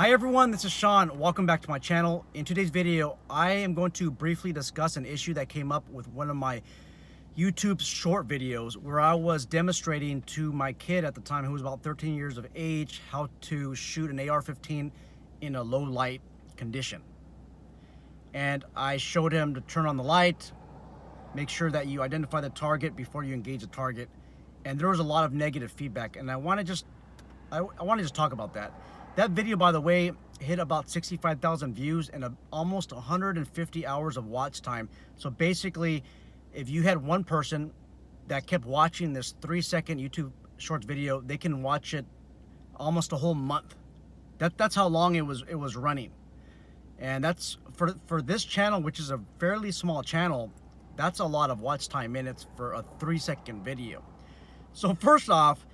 Hi everyone, this is Sean. Welcome back to my channel. In today's video, I am going to briefly discuss an issue that came up with one of my YouTube short videos where I was demonstrating to my kid at the time, who was about 13 years of age, how to shoot an AR-15 in a low light condition. And I showed him to turn on the light, make sure that you identify the target before you engage the target. And there was a lot of negative feedback, and I want to just talk about that. That video, by the way, hit about 65,000 views and almost 150 hours of watch time. So basically, if you had one person that kept watching this 3-second YouTube Shorts video, they can watch it almost a whole month. That's how long it was running. And that's for this channel, which is a fairly small channel, that's a lot of watch time minutes for a 3-second video. So first off,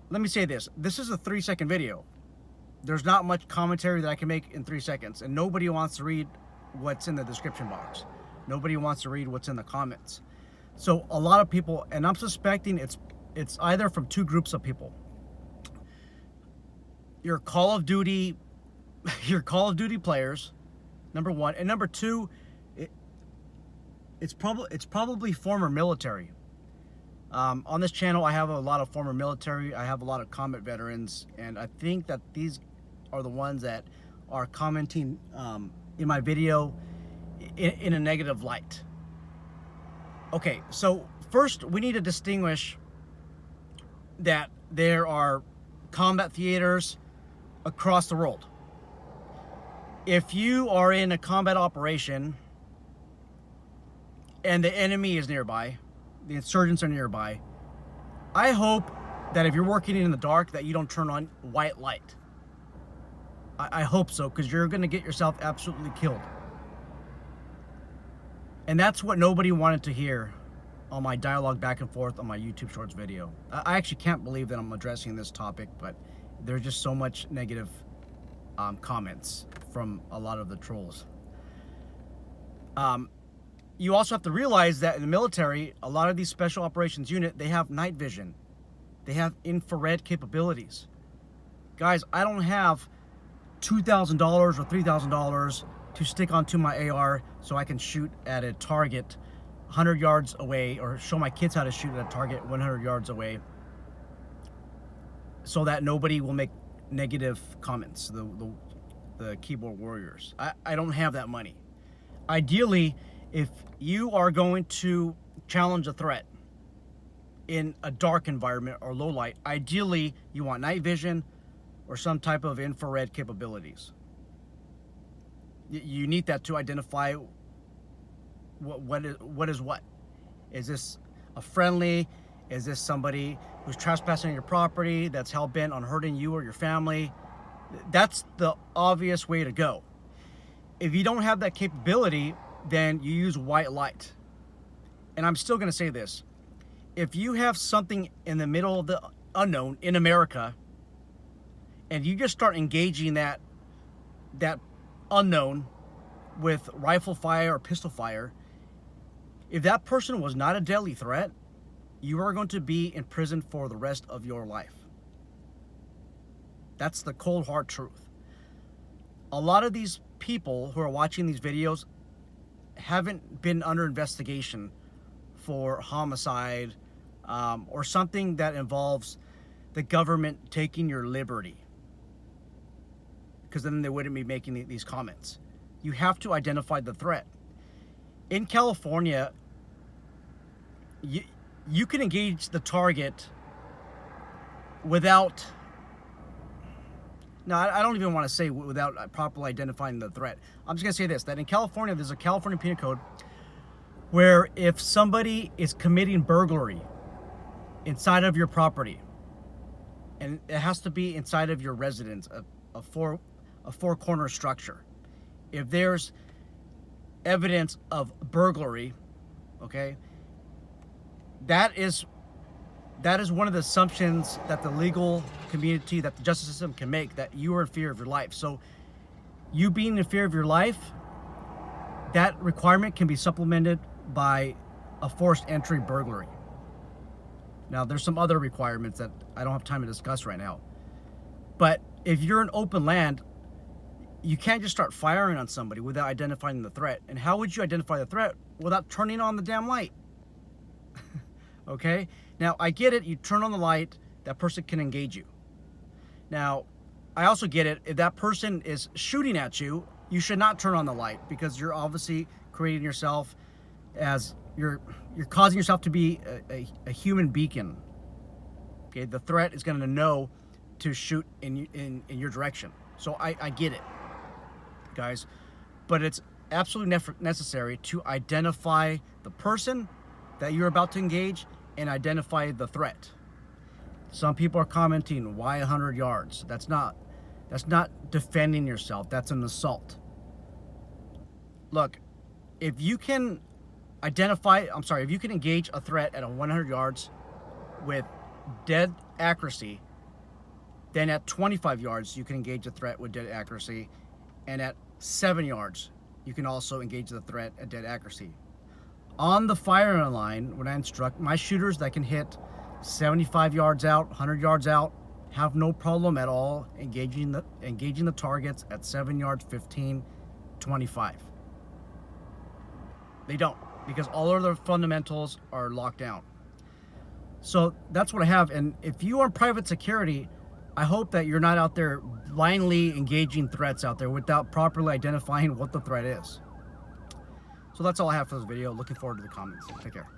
let me say this. This is a 3-second video. There's not much commentary that I can make in 3 seconds, and nobody wants to read what's in the description box. Nobody wants to read what's in the comments. So a lot of people, and I'm suspecting it's either from two groups of people. Your Call of Duty players, number one, and number two, it's probably former military. On this channel, I have a lot of former military. I have a lot of combat veterans, and I think that these are the ones that are commenting in my video in a negative light. Okay, so first we need to distinguish that there are combat theaters across the world. If you are in a combat operation and the enemy is nearby, the insurgents are nearby, I hope that if you're working in the dark that you don't turn on white light. I hope so, because you're going to get yourself absolutely killed. And that's what nobody wanted to hear on my dialogue back and forth on my YouTube Shorts video. I actually can't believe that I'm addressing this topic, but there's just so much negative comments from a lot of the trolls. You also have to realize that in the military, a lot of these special operations unit, they have night vision. They have infrared capabilities. Guys, I don't have $2,000 or $3,000 to stick onto my AR so I can shoot at a target 100 yards away, or show my kids how to shoot at a target 100 yards away, so that nobody will make negative comments, the keyboard warriors. I don't have that money. Ideally, if you are going to challenge a threat in a dark environment or low light, ideally you want night vision or some type of infrared capabilities. You need that to identify what is what. Is this a friendly? Is this somebody who's trespassing on your property that's hell-bent on hurting you or your family? That's the obvious way to go. If you don't have that capability, then you use white light. And I'm still going to say this. If you have something in the middle of the unknown in America, and you just start engaging that unknown with rifle fire or pistol fire, if that person was not a deadly threat, you are going to be in prison for the rest of your life. That's the cold hard truth. A lot of these people who are watching these videos haven't been under investigation for homicide or something that involves the government taking your liberty, because then they wouldn't be making these comments. You have to identify the threat. In California, you can engage the target without, no, I don't even want to say without properly identifying the threat. I'm just going to say this, that in California, there's a California Penal Code where if somebody is committing burglary inside of your property, and it has to be inside of your residence, a four-corner structure. If there's evidence of burglary, okay, that is one of the assumptions that the legal community, that the justice system can make, that you are in fear of your life. So you being in fear of your life, that requirement can be supplemented by a forced entry burglary. Now, there's some other requirements that I don't have time to discuss right now. But if you're in open land, you can't just start firing on somebody without identifying the threat. And how would you identify the threat without turning on the damn light? Okay? Now, I get it. You turn on the light, that person can engage you. Now, I also get it. If that person is shooting at you, you should not turn on the light, because you're obviously creating yourself as you're causing yourself to be a human beacon. Okay, the threat is going to know to shoot in your direction. So I get it, guys, but it's absolutely necessary to identify the person that you're about to engage and identify the threat. Some people are commenting, why 100 yards? That's not defending yourself. That's an assault. Look, if you can if you can engage a threat at 100 yards with dead accuracy, then at 25 yards, you can engage a threat with dead accuracy. And at 7 yards, you can also engage the threat at dead accuracy. On the firing line, when I instruct my shooters that can hit 75 yards out, 100 yards out, have no problem at all engaging the targets at 7 yards, 15, 25. They don't, because all of their fundamentals are locked down. So that's what I have. And if you are in private security, I hope that you're not out there blindly engaging threats out there without properly identifying what the threat is. So that's all I have for this video. Looking forward to the comments. Take care.